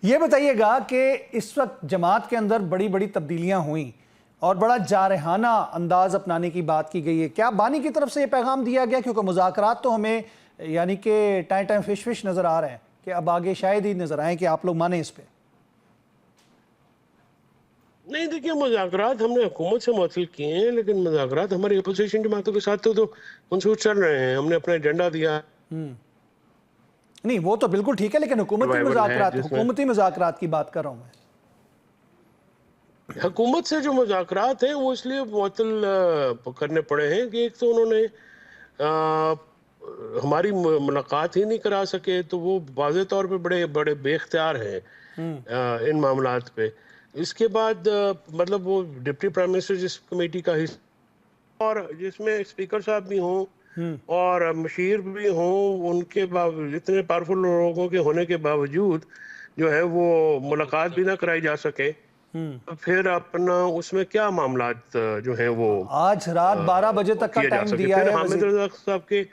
ये बताइएगा कि इस वक्त जमात के अंदर बड़ी बड़ी तब्दीलियां हुई और बड़ा जारहाना अंदाज अपनाने की बात की गई है। क्या बानी की तरफ से ये पैगाम दिया गया, क्योंकि मुज़ाकरात तो हमें यानी कि टाइम टाइम फिश फिश नज़र आ रहे हैं कि अब आगे शायद ही नज़र आए कि आप लोग माने इस पर? नहीं, देखिए, मुज़ाकरात हमने हुकूमत से मुअत्तल किए हैं, लेकिन मुज़ाकरात हमारी अपोजिशन जमातों के साथ तो मंसूर चल रहे हैं। हमने अपना एजेंडा दिया, नहीं वो तो बिल्कुल ठीक है, लेकिन रिवाइवल है जिसमें हुकूमती मुज़ाकरात की बात कर रहा हूँ मैं। हुकूमत से जो मुज़ाकरात हैं वो इसलिए मुअत्तल करने पड़े हैं कि एक तो उन्होंने हमारी मुलाकात ही नहीं करा सके, तो वो वाज़े तौर पे बड़े बड़े बेख्तियार हैं इन मामलात पे। इसके बाद मतलब वो डिप्टी प्राइम मिनिस्टर जिस कमेटी का हिस्सा और जिसमें स्पीकर साहब भी हों और मशीर भी हों, उनके बावजूद इतने पावरफुल लोगों के होने के बावजूद जो है वो मुलाकात भी ना कराई जा सके, तो फिर अपना उसमें क्या मामलात जो है वो आज रात 12 बजे तक का किए जा टाइम सके। दिया फिर है हामिद रजा साहब के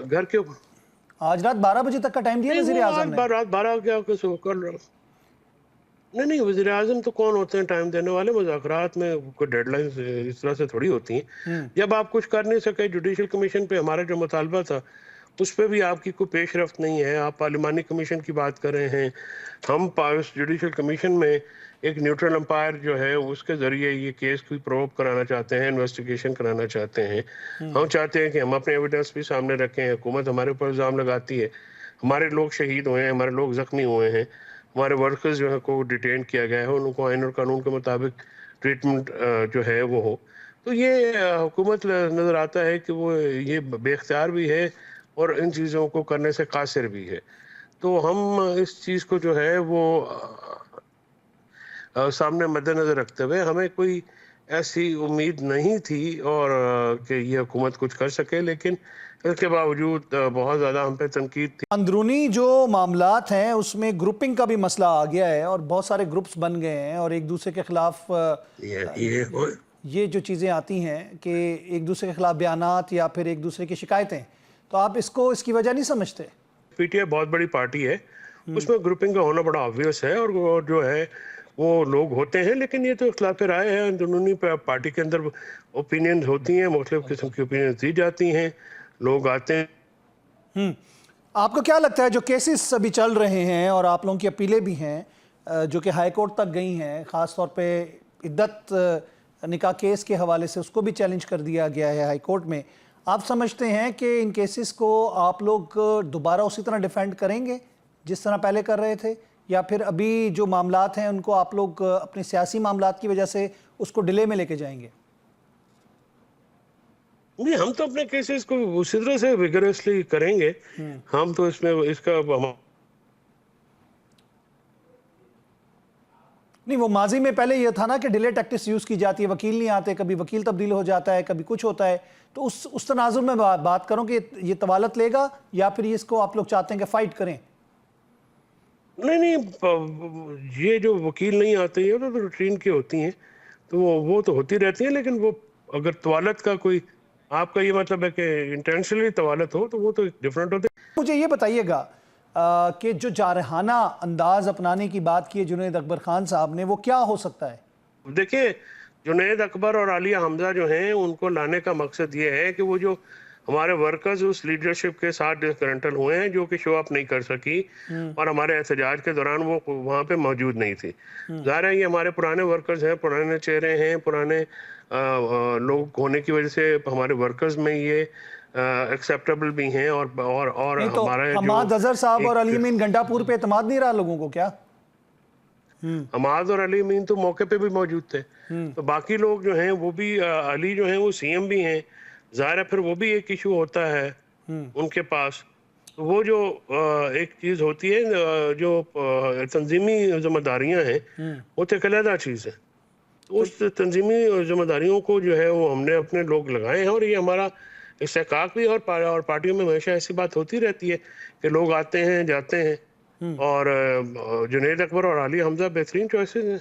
घर के आज रात 12 बजे तक का टाइम दिया नहीं, वजीर वो आजम आज ने। रात 12 क्या कुछ कर रहा। नहीं, वज़ीर आज़म तो कौन होते हैं टाइम देने वाले? मुज़ाकरात में कोई डेडलाइन इस तरह से थोड़ी होती हैं। जब आप कुछ कर नहीं सके, जुडिशल कमीशन पे हमारा जो मुतालबा था उस पे भी आपकी कोई पेशरफ्त नहीं है। आप पार्लिमानी कमीशन की बात कर रहे हैं। हम जुडिशल कमीशन में एक न्यूट्रल अंपायर जो है उसके ज़रिए ये केस को प्रोव कराना चाहते हैं, इन्वेस्टिगेशन कराना चाहते हैं। हम चाहते हैं कि हम अपने एविडेंस भी सामने रखें। हुकूमत हमारे ऊपर इल्ज़ाम लगाती है, हमारे लोग शहीद हुए हैं, हमारे लोग ज़ख्मी हुए हैं, हमारे वर्कर्स जो है को डिटेन किया गया है, उनको आइन और कानून के मुताबिक ट्रीटमेंट जो है वो हो। तो ये हुकूमत नज़र आता है कि वो ये बेख्तियार भी है और इन चीज़ों को करने से कासिर भी है। तो हम इस चीज़ को जो है वो सामने मद्देनज़र रखते हुए हमें कोई ऐसी उम्मीद नहीं थी और कि ये हुकूमत कुछ कर सके, लेकिन इसके बावजूद बहुत ज़्यादा हम पे तनकीद थी। अंदरूनी जो मामलात हैं उसमें ग्रुपिंग का भी मसला आ गया है और बहुत सारे ग्रुप्स बन गए हैं और एक दूसरे के खिलाफ ये जो चीज़ें आती हैं कि एक दूसरे के खिलाफ बयानात या फिर एक दूसरे की शिकायतें, तो आप इसको इसकी वजह नहीं समझते? पीटीआई बहुत बड़ी पार्टी है, उसमें ग्रुपिंग का होना बड़ा ऑब्वियस है और वो जो है वो लोग होते हैं, लेकिन ये तो इख्तिलाफ राय है। अंदरूनी पार्टी के अंदर ओपिनियन होती हैं, मुख्तलिफ किस्म की ओपिनियन दी जाती हैं, लोग आते हैं। आपको क्या लगता है जो केसेस अभी चल रहे हैं और आप लोगों की अपीलें भी हैं जो कि हाई कोर्ट तक गई हैं, ख़ास तौर पे इद्दत निकाह केस के हवाले से उसको भी चैलेंज कर दिया गया है हाई कोर्ट में, आप समझते हैं कि इन केसेस को आप लोग दोबारा उसी तरह डिफेंड करेंगे जिस तरह पहले कर रहे थे, या फिर अभी जो मामलात हैं उनको आप लोग अपने सियासी मामलात की वजह से उसको डिले में लेके जाएंगे? नहीं, हम तो अपने केसेस को उसी तरह से विगरसली करेंगे। हम तो इसमें इसका नहीं, वो माजी में पहले ये था ना कि डिले टैक्टिक्स यूज़ की जाती है, वकील नहीं आते, कभी वकील तब्दील हो जाता है, कभी कुछ होता है, तो उस तनाजुर में बात करूं कि ये तवालत लेगा या फिर इसको आप लोग चाहते हैं कि फाइट करें? नहीं, ये जो वकील नहीं आते हैं तो रूटीन की होती हैं, तो वो तो होती रहती हैं, लेकिन वो अगर तवालत का कोई आपका ये मतलब है कि इंटेंशनली तवालत हो तो वो तो डिफरेंट होते हैं। मुझे ये बताइएगा कि जो जारहाना अंदाज अपनाने की बात की है जुनैद अकबर खान साहब ने, वो क्या हो सकता है? देखिए, जुनैद अकबर और आलिया हमजा जो हैं उनको लाने का मकसद ये है कि वो जो हमारे वर्कर्स उस लीडरशिप के साथ डिसग्रंटल हुए हैं जो कि शो अप नहीं कर सकी और हमारे एहतजाज के दौरान वो वहाँ पे मौजूद नहीं थी। ज़ाहिर है ये हमारे पुराने वर्कर्स हैं, पुराने चेहरे हैं, पुराने लोग होने की वजह से हमारे वर्कर्स में ये एक्सेप्टेबल भी हैं और नहीं तो हमारा हमाद अजहर साहब और अली एक अमीन गंडापुर पे एतमाद नहीं रहा लोगों को क्या? हमाद और अली अमीन तो मौके पे भी मौजूद थे, तो बाकी लोग जो हैं वो भी अली जो हैं वो सीएम भी हैं, ज़ाहिर है फिर वो भी एक इशू होता है उनके पास। तो वो जो एक चीज़ होती है जो तंजीमी जिम्मेदारियां हैं वो तो एक अलग चीज़ है। तो उस तंजीमी जिम्मेदारियों को जो है वो हमने अपने लोग लगाए हैं और ये हमारा इस्तेहकाक भी और पार्टियों में हमेशा ऐसी बात होती रहती है कि लोग आते हैं जाते हैं और जुनैद अकबर और आलिया हमजा बेहतरीन चॉइसेस हैं।